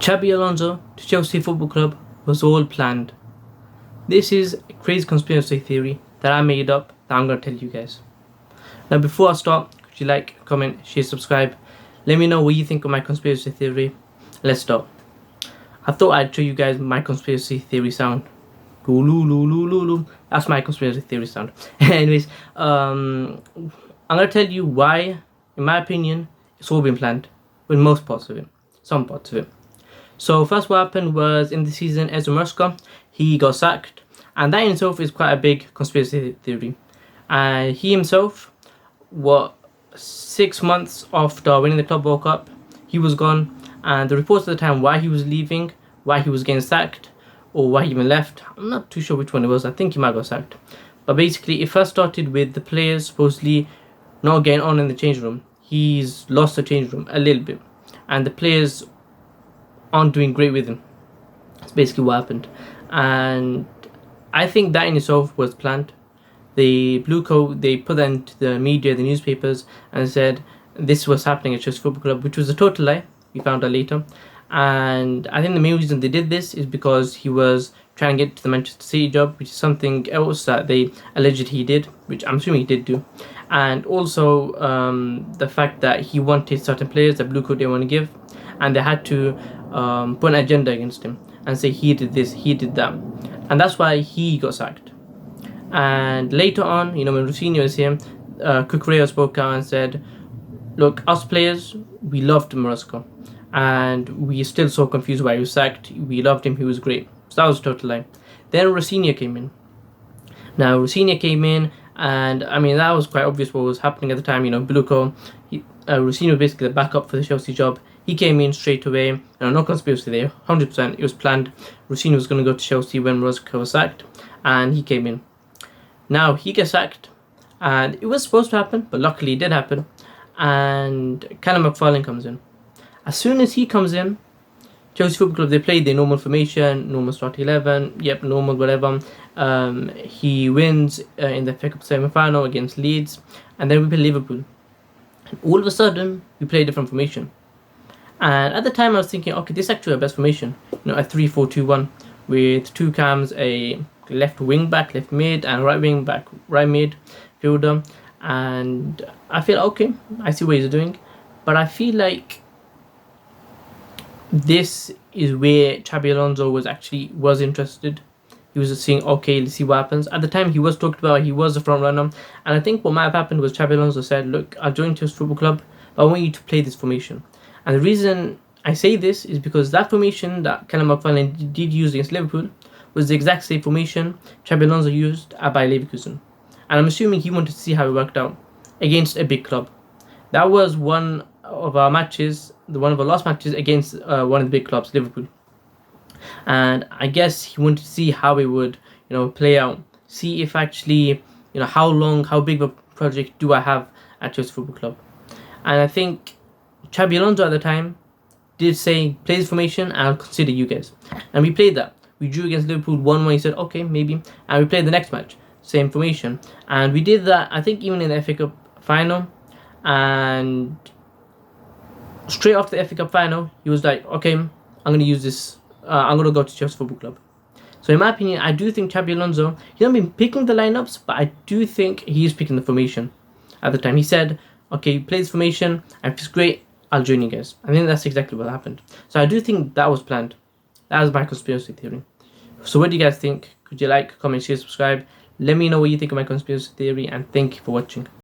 Xabi Alonso to Chelsea Football Club was all planned. This is a crazy conspiracy theory that I made up that I'm going to tell you guys. Now before I start, could you like, comment, share, subscribe? Let me know what you think of my conspiracy theory. Let's start. I thought I'd show you guys my conspiracy theory sound. That's my conspiracy theory sound. Anyways, I'm going to tell you why, in my opinion, it's all been planned. With most parts of it. Some parts of it. So first what happened was in the season, Xabi Alonso, he got sacked. And that in itself is quite a big conspiracy theory. And he himself, 6 months after winning the Club World Cup, he was gone. And the reports at the time why he was leaving, why he was getting sacked, or why he even left, I'm not too sure which one it was. I think he might have got sacked. But basically, it first started with the players supposedly not getting on in the change room. He's lost the change room a little bit. And the players aren't doing great with him. That's basically what happened. And I think that in itself was planned. The Blue Coat, they put that into the media, the newspapers, and said this was happening at Chelsea Football Club, which was a total lie. We found out later. And I think the main reason they did this is because he was trying to get to the Manchester City job, which is something else that they alleged he did, which I'm assuming he did do. And also the fact that he wanted certain players that Blue Coat didn't want to give, and they had to put an agenda against him and say he did this, he did that. And that's why he got sacked. And later on, when Rosenior was here, Cucurella spoke out and said, look, us players, we loved Morosco. And we are still so confused why he was sacked. We loved him, he was great. So that was a total lie. Then Rosenior came in. Now Rosenior came in, and I mean that was quite obvious what was happening at the time. Bluco, Rosenior was basically the backup for the Chelsea job. He came in straight away. No conspiracy there, 100%. It was planned. Rosenior was going to go to Chelsea when Morosco was sacked, and he came in. Now he gets sacked, and it was supposed to happen, but luckily it did happen. And Callum McFarlane comes in. As soon as he comes in, Chelsea Football Club, they played their normal formation, normal starting 11, normal whatever. He wins in the FA Cup semi-final against Leeds, and then we play Liverpool. And all of a sudden, we play a different formation. And at the time, I was thinking, okay, this is actually our best formation. A 3-4-2-1 with two cams, a left wing back, left mid, and right wing back, right mid fielder. And I feel okay, I see what he's doing, but I feel like this is where Xabi Alonso was interested. He was just saying, okay, let's see what happens. At the time, he was talked about, he was the front runner. And I think what might have happened was Xabi Alonso said, look, I'll join Chelsea Football Club, but I want you to play this formation. And the reason I say this is because that formation that Callum McFarlane did use against Liverpool was the exact same formation Xabi Alonso used at Bayer Leverkusen. And I'm assuming he wanted to see how it worked out against a big club. That was one of our matches, one of our last matches against one of the big clubs, Liverpool. And I guess he wanted to see how it would, play out. See if actually, how big of a project do I have at Chelsea Football Club. And I think Xabi Alonso at the time did say, play this formation and I'll consider you guys. And we played that. We drew against Liverpool 1-1. He said, okay, maybe. And we played the next match. Same formation. And we did that, I think, even in the FA Cup final. And straight after the FA Cup final, he was like, okay, I'm going to use this. I'm going to go to Chelsea Football Club. So in my opinion, I do think Xabi Alonso, he hasn't been picking the lineups, but I do think he's picking the formation at the time. He said, okay, play this formation. If it's great, I'll join you guys. I think that's exactly what happened. So I do think that was planned. That was my conspiracy theory. So what do you guys think? Could you like, comment, share, subscribe? Let me know what you think of my conspiracy theory, and thank you for watching.